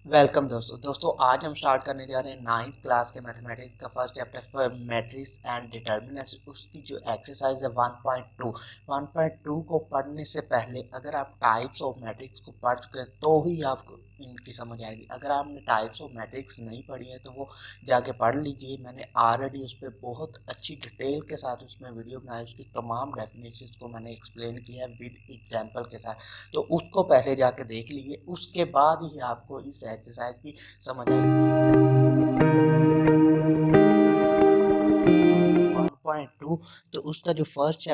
Welcome दोस्तों आज हम स्टार्ट करने जा रहे हैं नाइन्थ क्लास के मैथमेटिक्स का first chapter matrix and determinants. उसकी जो एक्सरसाइज है 1.2 को पढ़ने से पहले अगर आप टाइप्स ऑफ मैट्रिक्स को पढ़ चुके हैं तो ही आपको इनकी समझ आएगी। अगर आपने टाइप्स ऑफ मैट्रिक्स नहीं पढ़ी है तो वो जाके पढ़ लीजिए। मैंने ऑलरेडी उस पर बहुत अच्छी डिटेल के साथ उसमें वीडियो बनाई, उसकी तमाम डेफिनेशंस को मैंने एक्सप्लेन किया है विद एग्जाम्पल के साथ। तो उसको पहले जाके देख लीजिए, उसके बाद ही आपको इस एक्सरसाइज की समझ आएगी। 1.2 तो उसका जो फर्स्ट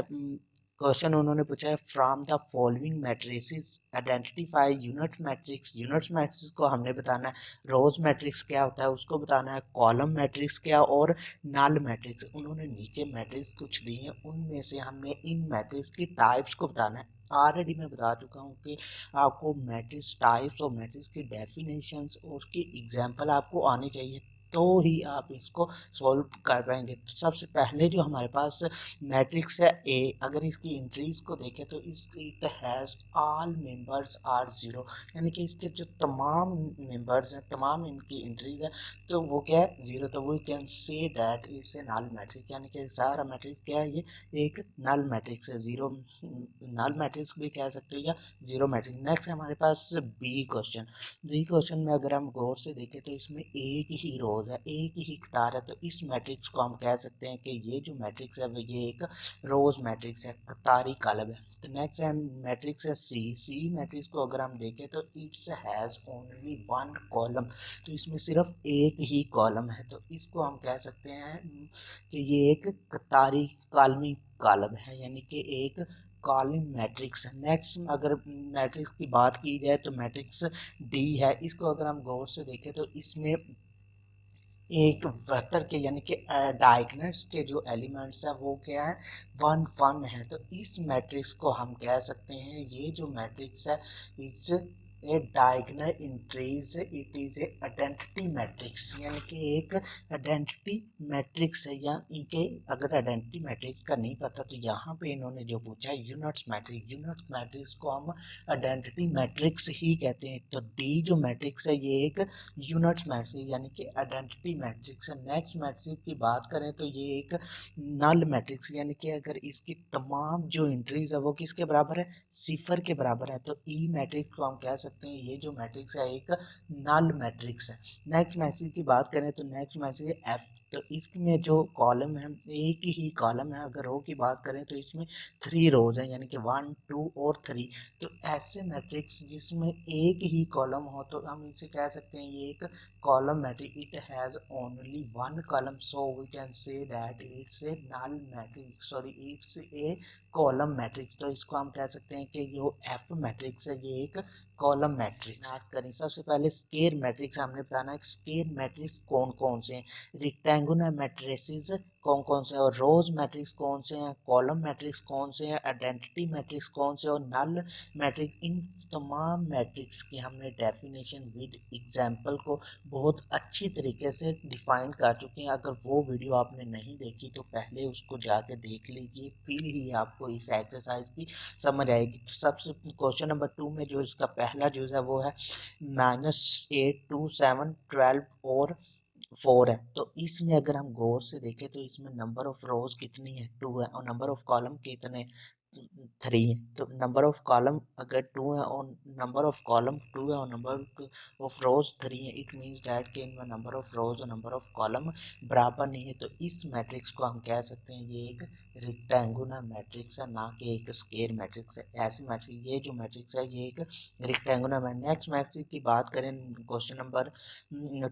क्वेश्चन उन्होंने पूछा है, from the following matrices identify unit matrix. Unit matrix को हमने बताना है। रोज मैट्रिक्स क्या होता है उसको बताना है, कॉलम मैट्रिक्स क्या और नल मैट्रिक्स। उन्होंने नीचे मैट्रिक्स कुछ दी हैं, उनमें से हमने इन मैट्रिक्स की टाइप्स को बताना है। ऑलरेडी मैं बता चुका हूँ कि आपको मैट्रिक्स टाइप्स और मैट्रिक्स की डेफिनेशंस और उसकी एग्जांपल आपको आनी चाहिए, तो ही आप इसको सॉल्व कर पाएंगे। तो सबसे पहले जो हमारे पास मैट्रिक्स है ए, अगर इसकी एंट्रीज को देखें तो it has all members are zero, यानी कि इसके जो तमाम मेंबर्स हैं, तमाम इनकी एंट्रीज है तो वो क्या है, जीरो। तो we can say that it's a null matrix, यानी कि सारा मैट्रिक्स क्या है, ये एक नल मैट्रिक्स है। जीरो नल मैट्रिक्स भी कह सकते हो या जीरो मैट्रिक्स। नेक्स्ट हमारे पास बी क्वेश्चन। जी क्वेश्चन में अगर हम गौर से देखें तो इसमें एक ही रोज है, एक ही कतार है। तो इस मैट्रिक्स को हम कह सकते हैं कि ये जो मैट्रिक्स है वो ये एक रोज मैट्रिक्स है, कतारी कॉलम है। तो नेक्स्ट है मैट्रिक्स है सी। सी मैट्रिक्स को अगर हम देखें तो it's has only one column, तो इसमें सिर्फ एक ही कॉलम है। तो इसको हम कह सकते हैं कि ये एक कतारी कॉलमी कॉलम है, यानी कि एक कॉलम मैट्रिक्स है। नेक्स्ट अगर मैट्रिक्स की बात की जाए तो मैट्रिक्स डी है। इसको अगर हम गौर से देखें तो इसमें एक वेक्टर के यानी कि डायगोनल्स के जो एलिमेंट्स है वो क्या है, वन वन है। तो इस मैट्रिक्स को हम कह सकते हैं, ये जो मैट्रिक्स है it's a diagonal entries, it is a identity matrix, यानी कि एक आइडेंटिटी मैट्रिक्स है। या इनके अगर आइडेंटिटी मैट्रिक्स का नहीं पता तो यहाँ पे इन्होंने जो पूछा है यूनिट्स मैट्रिक्स, यूनिट्स मैट्रिक्स को हम आइडेंटिटी मैट्रिक्स ही कहते हैं। तो डी जो मैट्रिक्स है ये एक यूनिट्स मैट्रिक्स यानी कि आइडेंटिटी मैट्रिक्स है। नेक्स्ट मैट्रिक्स की बात करें तो ये एक नल मैट्रिक्स, यानी कि अगर इसकी तमाम जो एंट्रीज है वो किसके बराबर है, सिफर के बराबर है। तो ई मैट्रिक्स को हम कह सकते हैं ये जो मैट्रिक्स है एक नल मैट्रिक्स है। नेक्स्ट मैट्रिक्स की बात करें तो नेक्स्ट मैट्रिक्स एफ। तो इसमें जो कॉलम है एक ही कॉलम है। अगर रो की बात करें तो इसमें थ्री रोज है, यानी कि वन टू और थ्री। तो ऐसे मैट्रिक्स जिसमें एक ही कॉलम हो तो हम इसे कह सकते हैं ये एक column matrix. It has only one column, so we can say that it's a null matrix, sorry it's a column matrix. तो इसको हम कह सकते हैं कि जो एफ मैट्रिक्स है ये एक कॉलम मैट्रिक्स। बात करें सबसे पहले स्केर मैट्रिक्स, हमने बताना है स्केर मैट्रिक्स कौन कौन से हैं, रेक्टेंगुलर मैट्रिसेस कौन कौन से हैं, और रोज मैट्रिक्स कौन से हैं, कॉलम मैट्रिक्स कौन से हैं, आइडेंटिटी मैट्रिक्स कौन से और नल मैट्रिक्स। इन तमाम मैट्रिक्स की हमने डेफिनेशन विद एग्जांपल को बहुत अच्छी तरीके से डिफाइन कर चुके हैं। अगर वो वीडियो आपने नहीं देखी तो पहले उसको जाके देख लीजिए, फिर ही आपको इस एक्सरसाइज की समझ आएगी। तो सबसे क्वेश्चन नंबर 2 में जो इसका पहला जो है वो है -8 2 7 12 और 4 है। तो इसमें अगर हम गौर से देखें तो इसमें नंबर ऑफ रोज कितनी है, 2 है, और नंबर ऑफ कॉलम कितने, 3 है। तो नंबर ऑफ कॉलम अगर 2 है और नंबर ऑफ कॉलम 2 है और नंबर ऑफ रोज 3 है, इट मींस दैट के इनमें नंबर ऑफ रोज और नंबर ऑफ कॉलम बराबर नहीं है। तो इस मैट्रिक्स को हम कह सकते हैं ये एक रेक्टेंगुलर मैट्रिक्स है, ना कि एक स्क्वायर मैट्रिक्स है। ऐसी मैट्रिक्स, ये जो मैट्रिक्स है ये एक रेक्टेंगुलर है। नेक्स्ट मैट्रिक्स की बात करें क्वेश्चन नंबर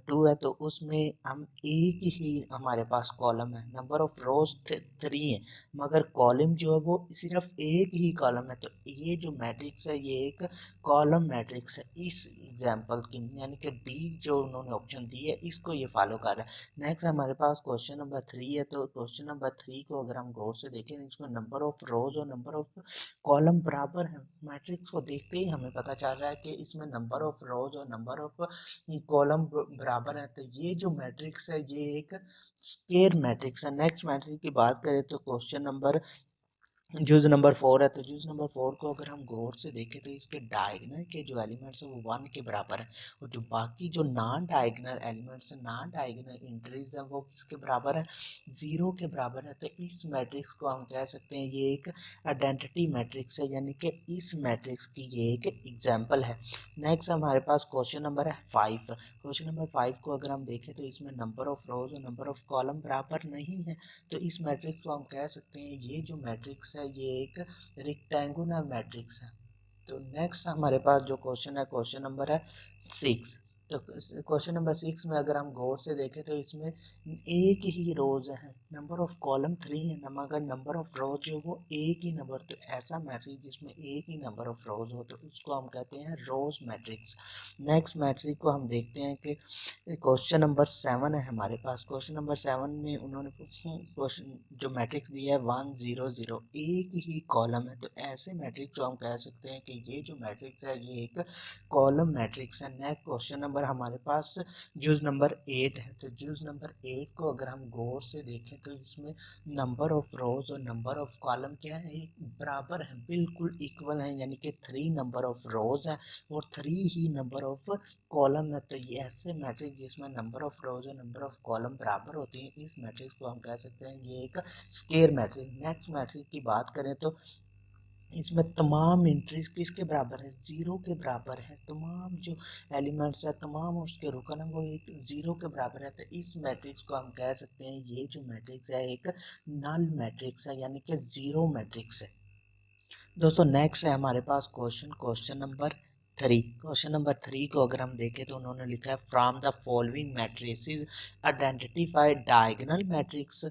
2 है तो उसमें हम एक ही हमारे पास कॉलम है, नंबर ऑफ रोज 3 है, मगर कॉलम जो है वो सिर्फ एक ही कॉलम है। तो ये जो मैट्रिक्स है ये एक कॉलम मैट्रिक्स है इस एग्जांपल की, यानी कि डी जो उन्होंने ऑप्शन दी है इसको ये फॉलो कर रहा है। नेक्स्ट हमारे पास क्वेश्चन नंबर 3 है। तो क्वेश्चन नंबर 3 को अगर हम गौर से देखें इसमें नंबर ऑफ रोज और नंबर ऑफ कॉलम बराबर है। मैट्रिक्स को देखते ही हमें पता चल रहा है कि इसमें नंबर ऑफ रोज और नंबर ऑफ कॉलम बराबर है। तो ये जो मैट्रिक्स है ये एक स्क्वायर मैट्रिक्स है। नेक्स्ट मैट्रिक्स की बात करें तो क्वेश्चन नंबर जूज नंबर 4 है, तो जूज नंबर 4 को अगर हम गौर से देखें तो इसके डायगनल के जो एलिमेंट्स है वो 1 के बराबर है, और जो बाकी जो नॉन डायगनल एलिमेंट्स है, नॉन डायगनल एंट्रीज है, वो किसके बराबर है, 0 के बराबर है। तो इस मैट्रिक्स को हम कह सकते हैं ये एक आइडेंटिटी मैट्रिक्स है, यानी कि इस मैट्रिक्स की ये एक एग्जाम्पल है। नेक्स्ट हमारे पास क्वेश्चन नंबर है 5। क्वेश्चन नंबर 5 को अगर हम देखें तो इसमें नंबर ऑफ रोज और नंबर ऑफ कॉलम बराबर नहीं है, तो इस मैट्रिक्स को हम कह सकते हैं ये जो मैट्रिक्स है ये एक रेक्टेंगुलर मैट्रिक्स है। तो नेक्स्ट हमारे पास जो क्वेश्चन है, क्वेश्चन नंबर है 6। तो क्वेश्चन नंबर 6 में अगर हम गौर से देखें तो इसमें एक ही रोज है, नंबर ऑफ कॉलम 3 है, मगर नंबर ऑफ रोज जो वो एक ही नंबर, तो ऐसा मैट्रिक्स जिसमें एक ही नंबर ऑफ रोज हो तो उसको हम कहते हैं रोज मैट्रिक्स। नेक्स्ट मैट्रिक्स को हम देखते हैं कि क्वेश्चन नंबर 7 है हमारे पास। क्वेश्चन नंबर 7 में उन्होंने क्वेश्चन जो मैट्रिक्स दिया है 1 0 0, एक ही कॉलम है, तो ऐसे मैट्रिक्स को हम कह सकते हैं कि ये जो मैट्रिक्स है ये एक कॉलम मैट्रिक्स है। नेक्स्ट क्वेश्चन नंबर हमारे पास जूज नंबर 8 है, तो जूज नंबर 8 को अगर हम गौर से देखें तो इसमें नंबर ऑफ रोज और नंबर ऑफ कॉलम क्या है, बराबर है, बिल्कुल इक्वल है, यानी कि 3 नंबर ऑफ रोज है और 3 ही नंबर ऑफ कॉलम है। तो ये ऐसे मैट्रिक्स जिसमें नंबर ऑफ रोज और नंबर ऑफ कॉलम बराबर होती हैं, इस मैट्रिक्स को हम कह सकते हैं ये एक स्केयर मैट्रिक्स। नेक्स्ट मैट्रिक्स की बात करें तो इसमें तमाम एंट्रीज किसके बराबर है, 0 के बराबर है, तमाम जो एलिमेंट्स है तमाम उसके रुकन है वो एक 0 के बराबर है। तो इस मैट्रिक्स को हम कह सकते हैं ये जो मैट्रिक्स है एक नल मैट्रिक्स है, यानी कि 0 मैट्रिक्स है। दोस्तों नेक्स्ट है हमारे पास क्वेश्चन नंबर 3। क्वेश्चन नंबर 3 को अगर हम देखें तो उन्होंने लिखा है from the following matrices identify diagonal matrix,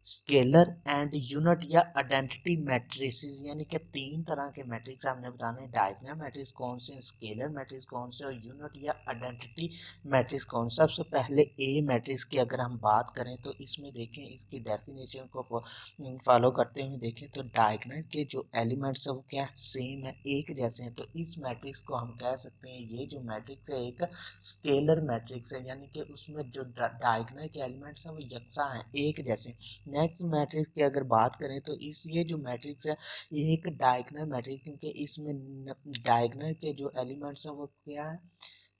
scalar and unit या आइडेंटिटी मैट्रिसेस, यानी कि 3 तरह के मैट्रिक्स हमने बताने हैं। डायगोनल मैट्रिक्स कौन से, स्केलर मैट्रिक्स कौन से और यूनिट या आइडेंटिटी मैट्रिक्स कौन सा। सबसे पहले ए मैट्रिक्स की अगर हम बात करें तो इसमें देखें इसकी डेफिनेशन को फॉलो करते हुए देखें तो डायगोनल के जो एलिमेंट्स है वो क्या सेम है, एक जैसे हैं, तो इस मैट्रिक्स को हम कह सकते हैं ये जो मैट्रिक्स है एक स्केलर मैट्रिक्स है, यानी कि उसमें जो डायगोनल के एलिमेंट्स हैं वो यकसा हैं, एक जैसे। नेक्स्ट मैट्रिक्स की अगर बात करें तो इस ये जो मैट्रिक्स है ये एक डायगोनल मैट्रिक्स, क्योंकि इसमें डायगोनल के जो एलिमेंट्स हैं वो क्या है,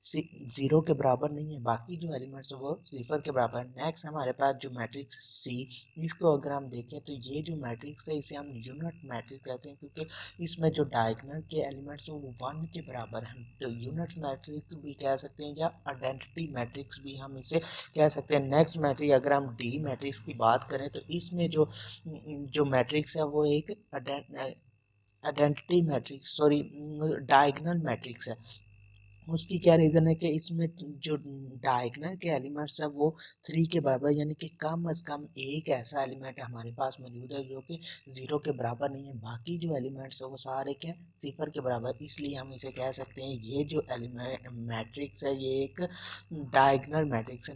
0 के बराबर नहीं है, बाकी जो एलिमेंट्स है वो 0 के बराबर है। नेक्स्ट हमारे पास जो मैट्रिक्स सी, इसको अगर हम देखें तो ये जो मैट्रिक्स है इसे हम यूनिट मैट्रिक्स कहते हैं, क्योंकि इसमें जो डायगोनल के एलिमेंट्स हैं वो 1 के बराबर हैं, तो यूनिट मैट्रिक्स भी कह सकते हैं या आइडेंटिटी मैट्रिक्स भी हम इसे कह सकते हैं। नेक्स्ट मैट्रिक्स अगर हम डी मैट्रिक्स की बात करें तो इसमें जो जो मैट्रिक्स है वो एक identity matrix, sorry, diagonal matrix है। उसकी क्या रीज़न है कि इसमें जो डायगोनल के एलिमेंट्स है वो 3 के बराबर, यानी कि कम अज़ कम एक ऐसा एलिमेंट हमारे पास मौजूद है जो कि 0 के बराबर नहीं है, बाकी जो एलिमेंट्स है वो सारे क्या 0 के बराबर, इसलिए हम इसे कह सकते हैं ये जो एलिमेंट मैट्रिक्स है ये एक डायगोनल मैट्रिक्स है।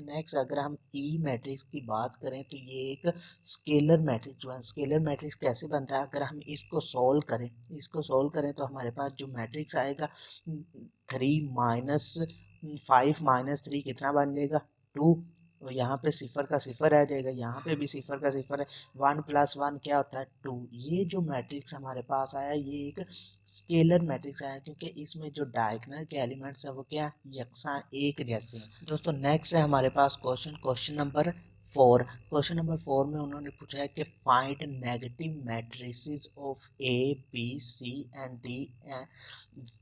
नेक्स्ट अगर हम ई मैट्रिक्स की बात करें तो ये एक स्केलर मैट्रिक्स है। स्केलर मैट्रिक्स कैसे बनता है, अगर हम इसको सोल्व करें तो हमारे पास जो मैट्रिक्स आएगा 3 - 5 - 3 कितना बन जाएगा 2, और यहाँ पे 0 का 0 रह जाएगा, यहाँ पे भी 0 का 0 है, 1 + 1 क्या होता है 2। ये जो मैट्रिक्स हमारे पास आया ये एक स्केलर मैट्रिक्स आया, क्योंकि इसमें जो डायगोनल के एलिमेंट्स है वो क्या यकसा एक जैसे हैं। दोस्तों नेक्स्ट है हमारे पास क्वेश्चन नंबर 4। क्वेश्चन नंबर 4 में उन्होंने पूछा है कि find negative matrices of A B C and D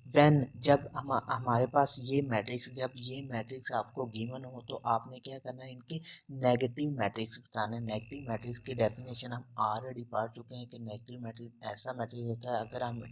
when, जब हमारे पास जब ये मैट्रिक्स आपको गिवन हो तो आपने क्या करना है, इनकी नेगेटिव मैट्रिक्स बताना है। नेगेटिव मैट्रिक्स की डेफिनेशन हम ऑलरेडी पढ़ चुके हैं कि नेगेटिव मैट्रिक्स ऐसा मैट्रिक्स होता है अगर हम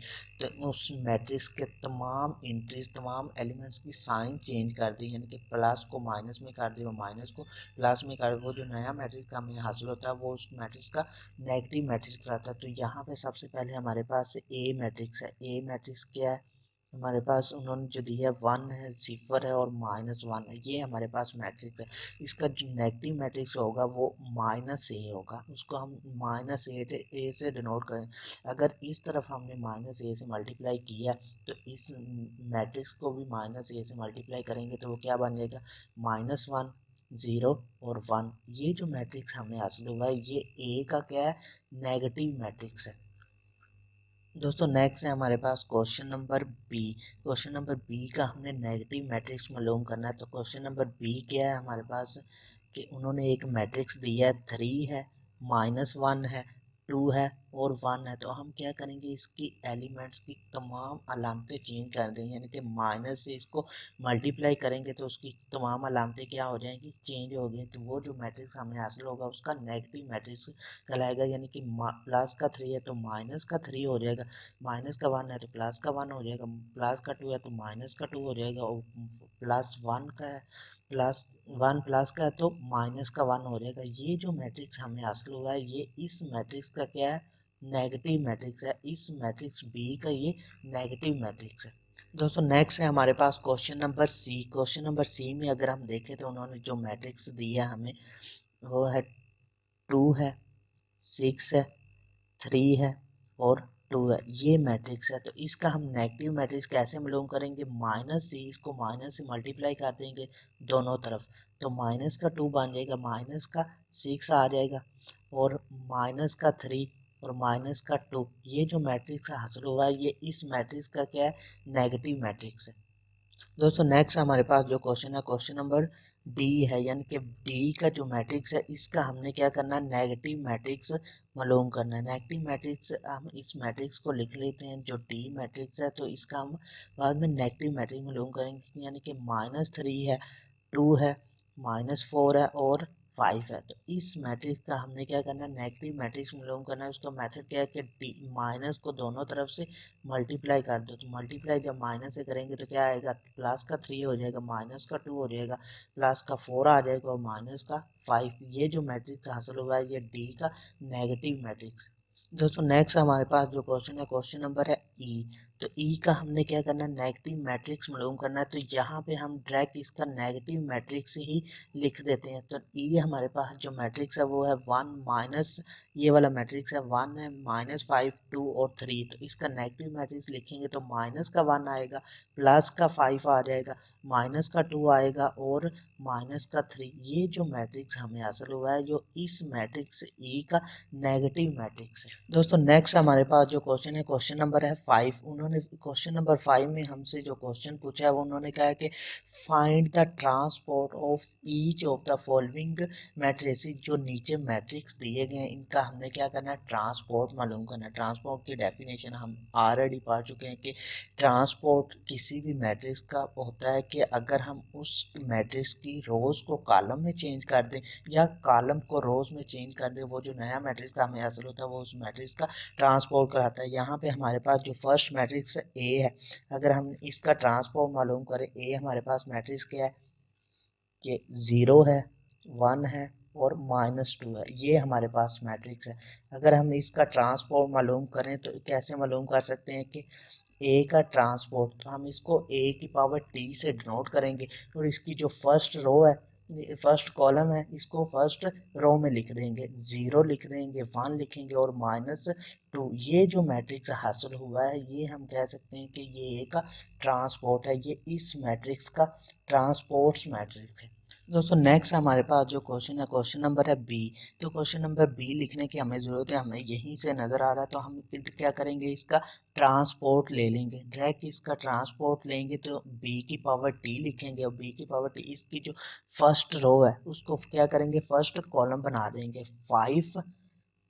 तो उस मैट्रिक्स के तमाम एंट्रीज तमाम एलिमेंट्स की साइन चेंज कर दी, यानी कि प्लस को माइनस में कर दी और माइनस को प्लस में कर, वो जो नया मैट्रिक्स हमें हासिल होता है वो उस मैट्रिक्स का नेगेटिव मैट्रिक्स कहलाता है। तो यहाँ पे सबसे पहले हमारे पास ए मैट्रिक्स है। ए मैट्रिक्स क्या है हमारे पास, उन्होंने जो दिया 1 है 0 है और -1 है, ये हमारे पास मैट्रिक्स है। इसका जो नेगेटिव मैट्रिक्स होगा वो -a होगा, उसको हम -a से डिनोट करें। अगर इस तरफ हमने -a से मल्टीप्लाई किया तो इस मैट्रिक्स को भी -a से मल्टीप्लाई करेंगे तो वो क्या बन जाएगा -1, 0 और 1, ये जो मैट्रिक्स हमें हासिल हुआ है ये ए का क्या है, नेगेटिव मैट्रिक्स है। दोस्तों नेक्स्ट है हमारे पास question number B. Question number B का हमने नेगेटिव मैट्रिक्स मालूम करना है। तो क्वेश्चन नंबर बी क्या है हमारे पास कि उन्होंने एक मैट्रिक्स दिया है, 3 है, -1 है, 2 है और 1 है। तो हम क्या करेंगे, इसकी एलिमेंट्स की तमाम अलामतें चेंज कर देंगे, यानी कि माइनस से इसको मल्टीप्लाई करेंगे तो उसकी तमाम अलामतें क्या हो जाएंगी, चेंज हो गई। तो वो जो मैट्रिक्स हमें हासिल होगा उसका नेगेटिव मैट्रिक्स कहलाएगा, यानी कि प्लस का 3 है तो माइनस का 3 हो जाएगा, माइनस का 1 है तो प्लस का 1 हो जाएगा, प्लस का 2 है तो माइनस का 2 हो जाएगा, और प्लस 1 का है, प्लस 1 प्लस का है तो माइनस का 1 हो जाएगा। ये जो मैट्रिक्स हमें हासिल हुआ है ये इस मैट्रिक्स का क्या है, नेगेटिव मैट्रिक्स है। इस मैट्रिक्स बी का ये नेगेटिव मैट्रिक्स है। दोस्तों नेक्स्ट है हमारे पास question number C. Question number C में अगर हम देखें तो उन्होंने जो मैट्रिक्स दिया हमें वो है 2 है, 6 है, 3 है और 2 है, ये मैट्रिक्स है। तो इसका हम नेगेटिव मैट्रिक्स कैसे मालूम करेंगे, माइनस से इसको माइनस से मल्टीप्लाई कर देंगे दोनों तरफ, तो माइनस का 2 बन जाएगा, माइनस का 6 आ जाएगा और माइनस का 3 और माइनस का 2। ये जो मैट्रिक्स हासिल हुआ है ये इस मैट्रिक्स का क्या है, नेगेटिव मैट्रिक्स है। दोस्तों नेक्स्ट हमारे पास जो क्वेश्चन है क्वेश्चन नंबर डी है, यानी कि डी का जो मैट्रिक्स है इसका हमने क्या करना है, नेगेटिव मैट्रिक्स मालूम करना है। नेगेटिव मैट्रिक्स हम इस मैट्रिक्स को लिख लेते हैं जो डी मैट्रिक्स है, तो इसका हम बाद में नेगेटिव मैट्रिक्स मालूम करेंगे, यानी कि -3 है, 2 है, -4 है और 5 है। तो इस मैट्रिक्स का हमने क्या करना है, नेगेटिव मैट्रिक्स मालूम करना है। उसका मेथड क्या है कि डी माइनस को दोनों तरफ से मल्टीप्लाई कर दो, तो मल्टीप्लाई जब माइनस से करेंगे तो क्या आएगा, प्लस का 3 हो जाएगा, माइनस का 2 हो जाएगा, प्लस का 4 आ जाएगा और माइनस का 5। ये जो मैट्रिक्स हासिल हुआ है ये डी का नेगेटिव मैट्रिक्स। दोस्तों नेक्स्ट हमारे पास जो क्वेश्चन है क्वेश्चन नंबर है ई। तो ई का हमने क्या करना है, नेगेटिव मैट्रिक्स मालूम करना है। तो यहाँ पे हम डायरेक्ट इसका नेगेटिव मैट्रिक्स ही लिख देते हैं। तो ई हमारे पास जो मैट्रिक्स है वो है 1 माइनस, ये वाला मैट्रिक्स है 1 है, -5 2 और 3। तो इसका नेगेटिव मैट्रिक्स लिखेंगे तो माइनस का 1 आएगा, प्लस का 5 आ जाएगा, माइनस का 2 आएगा और माइनस का 3। ये जो मैट्रिक्स हमें हासिल हुआ है जो इस मैट्रिक्स ई का नेगेटिव मैट्रिक्स है। दोस्तों नेक्स्ट हमारे पास जो क्वेश्चन है क्वेश्चन नंबर है 5। उन्होंने क्वेश्चन नंबर 5 में हमसे जो क्वेश्चन पूछा है वो उन्होंने कहा है कि find the transport of each of the following matrices. जो नीचे मैट्रिक्स दिए गए हैं इनका हमने क्या करना है, ट्रांसपोर्ट मालूम करना है। ट्रांसपोर्ट की डेफिनेशन हम ऑलरेडी पढ़ चुके हैं कि ट्रांसपोर्ट किसी भी मैट्रिक्स का होता है कि अगर हम उस मैट्रिक्स की रोज को कॉलम में चेंज कर दें या कॉलम को रोज में चेंज कर दे, वो जो नया मैट्रिक्स का हमें हासिल होता है वो उस मैट्रिक्स का ट्रांसपोर्ट कराता है। यहाँ पे हमारे पास जो फर्स्ट मैट्रिक्स ए है, अगर हम इसका ट्रांसपोर्ट मालूम करें, ए हमारे पास मैट्रिक्स क्या है कि 0 है, 1 है और -2 है, ये हमारे पास मैट्रिक्स है। अगर हम इसका ट्रांसपोर्ट मालूम करें तो कैसे मालूम कर सकते हैं कि ए का ट्रांसपोर्ट, तो हम इसको ए की पावर टी से डिनोट करेंगे और इसकी जो फर्स्ट रो है, फर्स्ट कॉलम है, इसको फर्स्ट रो में लिख देंगे, 0 लिख देंगे, 1 लिखेंगे और -2। ये जो मैट्रिक्स हासिल हुआ है ये हम कह सकते हैं कि ये ए का ट्रांसपोर्ट है, ये इस मैट्रिक्स का ट्रांसपोर्ट्स मैट्रिक्स है। दोस्तों नेक्स्ट हमारे पास जो क्वेश्चन है क्वेश्चन नंबर है बी। तो क्वेश्चन नंबर बी लिखने की हमें ज़रूरत है, हमें यहीं से नज़र आ रहा है, तो हम क्या करेंगे, इसका ट्रांसपोर्ट ले लेंगे, डायरेक्ट इसका ट्रांसपोर्ट लेंगे तो बी की पावर टी लिखेंगे और बी की पावर टी, इसकी जो फर्स्ट रो है उसको क्या करेंगे, फर्स्ट कॉलम बना देंगे, 5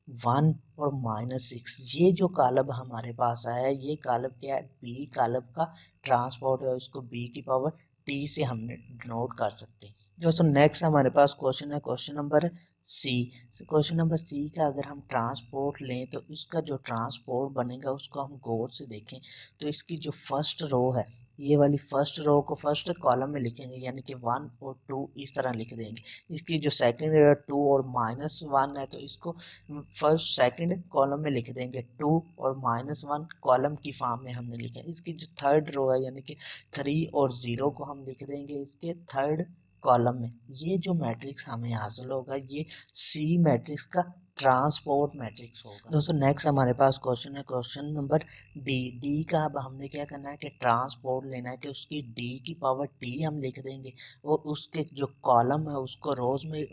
1 और -6। ये जो कॉलम हमारे पास आया है ये कॉलम क्या है, बी कॉलम का ट्रांसपोर्ट है, उसको बी की पावर टी से हमने नोट कर सकते हैं। दोस्तों नेक्स्ट हमारे पास क्वेश्चन है question number C. Question number C का अगर हम ट्रांसपोर्ट लें तो इसका जो ट्रांसपोर्ट बनेगा उसको हम गौर से देखें तो इसकी जो फर्स्ट रो है, ये वाली फर्स्ट रो को फर्स्ट कॉलम में लिखेंगे, यानी कि 1 और 2 इस तरह लिख देंगे। इसकी जो सेकंड 2 और -1 है तो इसको फर्स्ट सेकंड कॉलम में लिख देंगे, 2 और -1 कॉलम की फॉर्म में हमने लिखा है। इसकी जो थर्ड रो है यानी कि 3 और 0 को हम लिख देंगे इसके थर्ड कॉलम में। ये जो मैट्रिक्स हमें हासिल होगा ये सी मैट्रिक्स का ट्रांसपोर्ट मैट्रिक्स होगा। दोस्तों नेक्स्ट हमारे पास क्वेश्चन है, क्वेश्चन नंबर डी का। अब हमने क्या करना है कि ट्रांसपोर्ट लेना है कि उसकी डी की पावर टी हम लिख देंगे और उसके जो कॉलम है उसको रोज में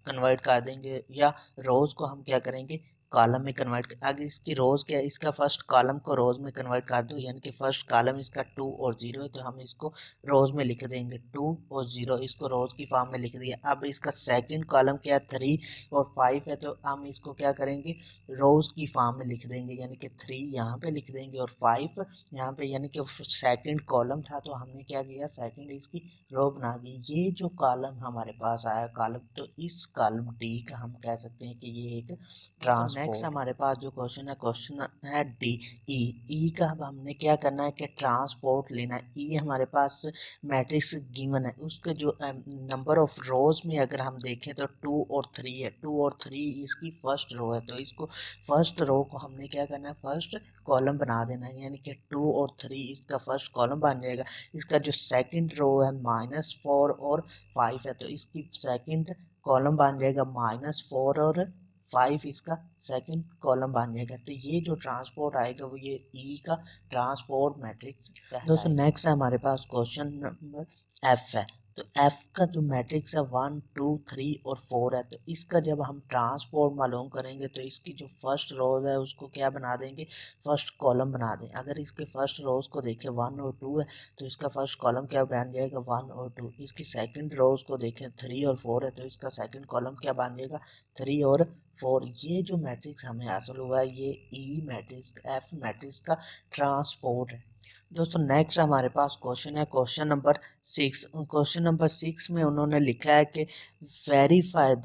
कन्वर्ट कर देंगे, या रोज को हम क्या करेंगे कॉलम में कन्वर्ट। अगर इसकी रोज क्या है, इसका फर्स्ट कॉलम को रोज में कन्वर्ट कर दो, यानी कि फर्स्ट कॉलम इसका 2 और 0 है तो हम इसको रोज में लिख देंगे 2 और 0, इसको रोज की फॉर्म में लिख दिया। अब इसका सेकंड कॉलम क्या है 3 और 5 है तो हम इसको क्या करेंगे रोज की फॉर्म में लिख देंगे, यानी कि 3 यहाँ पे लिख देंगे और 5 यहाँ पे, यानी कि सेकंड कॉलम था तो हमने क्या किया सेकंड इसकी रो बना दी। ये जो कॉलम हमारे पास आया कॉलम, तो इस कॉलम डी का हम कह सकते हैं कि ये एक ट्रांसपोर्ट। नेक्स्ट हमारे पास जो क्वेश्चन है, क्वेश्चन है डी ई का। अब हमने क्या करना है कि ट्रांसपोर्ट लेना है। ई हमारे पास मैट्रिक्स गिवन है, उसके जो नंबर ऑफ रोज में अगर हम देखें तो 2 और 3 है, 2 और 3 इसकी फर्स्ट रो है तो इसको फर्स्ट रो को हमने क्या करना है फर्स्ट कॉलम बना देना है, यानी कि 2 और 3 इसका फर्स्ट कॉलम बन जाएगा। इसका जो सेकंड रो है -4 और 5 है तो इसकी सेकंड कॉलम बन जाएगा -4 और 5, इसका सेकंड कॉलम बन जाएगा। तो ये जो ट्रांसपोर्ट आएगा वो ये ई का ट्रांसपोर्ट मैट्रिक्स। दोस्तों नेक्स्ट हमारे पास क्वेश्चन नंबर एफ है। तो एफ का जो मैट्रिक्स है 1 2 3 और 4 है तो इसका जब हम ट्रांसपोर्ट मालूम करेंगे तो इसकी जो फर्स्ट रोज है उसको क्या बना देंगे फर्स्ट कॉलम बना दें। अगर इसके फर्स्ट रोज को देखें 1 और 2 है तो इसका फर्स्ट कॉलम क्या बन जाएगा 1 और 2। इसकी सेकंड रोज को देखें 3 और 4 है तो इसका सेकंड कॉलम क्या बन जाएगा 3 और 4। ये जो मैट्रिक्स हमें हासिल हुआ है ये ई मैट्रिक्स एफ मैट्रिक्स का ट्रांसपोर्ट है। दोस्तों नेक्स्ट हमारे पास क्वेश्चन है, क्वेश्चन नंबर 6। क्वेश्चन नंबर 6 में उन्होंने लिखा है कि verify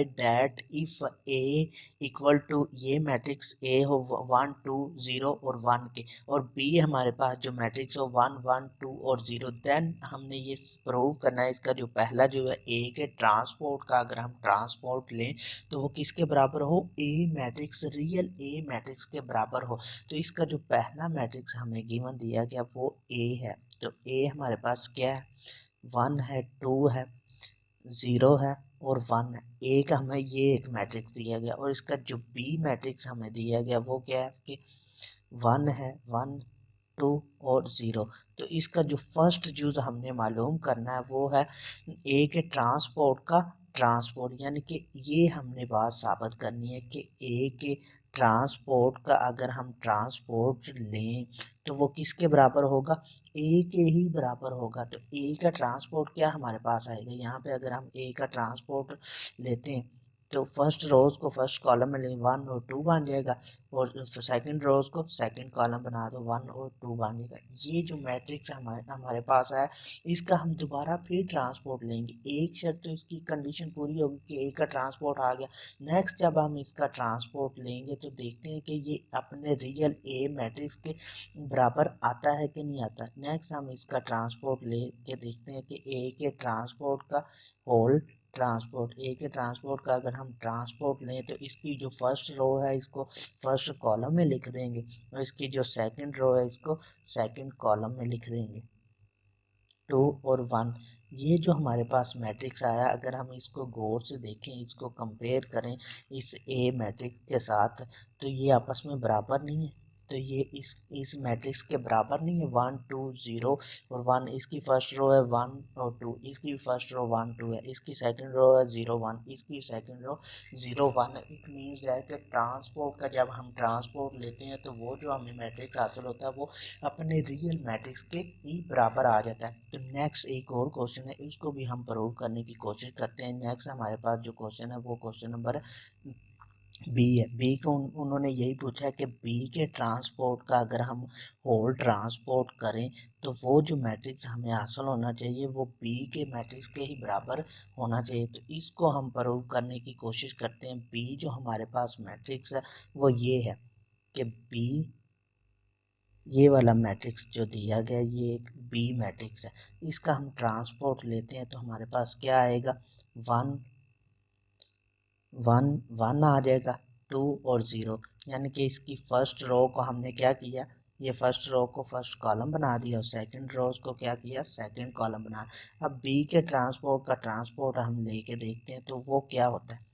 that if A equal to ये मैट्रिक्स ए हो 1 2 0 और 1 के, और बी हमारे पास जो मैट्रिक्स हो 1 1 2 और 0, देन हमने ये प्रूव करना है इसका जो पहला जो है ए के ट्रांसपोर्ट का अगर हम ट्रांसपोर्ट लें तो वो किसके बराबर हो ए मैट्रिक्स रियल ए मैट्रिक्स के बराबर हो। तो इसका जो पहला मैट्रिक्स हमें गिवन दिया गया वो ए है। तो ए हमारे पास क्या है 1 है 2 है 0 है और 1 है। ए का हमें ये एक मैट्रिक्स दिया गया और इसका जो बी मैट्रिक्स हमें दिया गया वो क्या है कि 1 है 1 2 और 0। तो इसका जो फर्स्ट यूज हमने मालूम करना है वो है ए के ट्रांसपोर्ट का ट्रांसपोर्ट, यानी कि ये हमने बात साबित करनी है कि ए के ट्रांसपोर्ट का अगर हम ट्रांसपोर्ट लें तो वो किसके बराबर होगा ए के ही बराबर होगा। तो ए का ट्रांसपोर्ट क्या हमारे पास आएगा यहाँ पे अगर हम ए का ट्रांसपोर्ट लेते हैं तो फर्स्ट रोज को फर्स्ट कॉलम में लें 1 और 2 बन जाएगा और सेकंड रोज को सेकंड कॉलम बना दो 1 और 2 बन जाएगा। ये जो मैट्रिक्स हमारे पास है इसका हम दोबारा फिर ट्रांसपोर्ट लेंगे। एक शर्त तो इसकी कंडीशन पूरी होगी कि ए का ट्रांसपोर्ट आ गया। नेक्स्ट जब हम इसका ट्रांसपोर्ट लेंगे तो देखते हैं कि ये अपने रियल ए मैट्रिक्स के बराबर आता है कि नहीं आता। नेक्स्ट हम इसका ट्रांसपोर्ट ले के देखते हैं कि ए के ट्रांसपोर्ट का होल ट्रांसपोर्ट ए के ट्रांसपोर्ट का अगर हम ट्रांसपोर्ट लें तो इसकी जो फर्स्ट रो है इसको फर्स्ट कॉलम में लिख देंगे और इसकी जो सेकंड रो है इसको सेकंड कॉलम में लिख देंगे 2 और 1। ये जो हमारे पास मैट्रिक्स आया अगर हम इसको गौर से देखें इसको कंपेयर करें इस ए मैट्रिक्स के साथ तो ये आपस में बराबर नहीं है। तो ये इस मैट्रिक्स के बराबर नहीं है 1 2 0 और 1। इसकी फर्स्ट रो है 1 और 2, इसकी फर्स्ट रो 1 2 है, इसकी सेकंड रो है 0 1, इसकी second row 0 1। It means that कि ट्रांसपोर्ट का जब हम ट्रांसपोर्ट लेते हैं तो वो जो हमें मैट्रिक्स हासिल होता है वो अपने रियल मैट्रिक्स के ही बराबर आ जाता है। तो नेक्स्ट एक और क्वेश्चन है उसको भी हम प्रूव करने की कोशिश करते हैं। नेक्स्ट हमारे पास जो क्वेश्चन है वो क्वेश्चन नंबर बी है। बी को उन्होंने यही पूछा है कि बी के ट्रांसपोर्ट का अगर हम होल ट्रांसपोर्ट करें तो वो जो मैट्रिक्स हमें हासिल होना चाहिए वो बी के मैट्रिक्स के ही बराबर होना चाहिए। तो इसको हम प्रूव करने की कोशिश करते हैं। बी जो हमारे पास मैट्रिक्स है वो ये है कि बी ये वाला मैट्रिक्स जो दिया गया ये एक बी मैट्रिक्स है। इसका हम ट्रांसपोर्ट लेते हैं तो हमारे पास क्या आएगा 1 1 1 आ जाएगा 2 और 0, यानी कि इसकी फर्स्ट रो को हमने क्या किया ये फर्स्ट रो को फर्स्ट कॉलम बना दिया और सेकंड रोज को क्या किया, सेकंड कॉलम बना। अब बी के ट्रांसपोर्ट का ट्रांसपोर्ट हम लेके देखते हैं तो वो क्या होता है,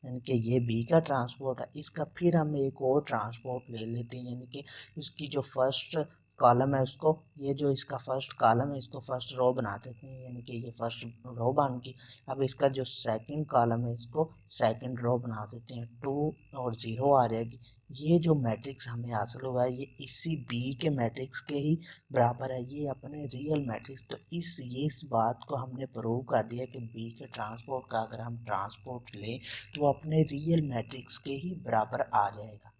यानी कि ये बी का ट्रांसपोर्ट है, इसका फिर हम एक और ट्रांसपोर्ट ले लेते हैं, यानी कि उसकी जो फर्स्ट कॉलम है उसको, ये जो इसका फर्स्ट कॉलम है इसको फर्स्ट रो बना देते हैं, यानी कि ये फर्स्ट रो बन गई। अब इसका जो सेकंड कॉलम है इसको सेकंड रो बना देते हैं, 2 और 0 आ जाएगी। ये जो मैट्रिक्स हमें हासिल हुआ है ये इसी बी के मैट्रिक्स के ही बराबर है, ये अपने रियल मैट्रिक्स। तो इस बात को हमने प्रूव कर दिया कि बी के ट्रांसपोर्ट का अगर हम ट्रांसपोर्ट लें तो अपने रियल मैट्रिक्स के ही बराबर आ जाएगा।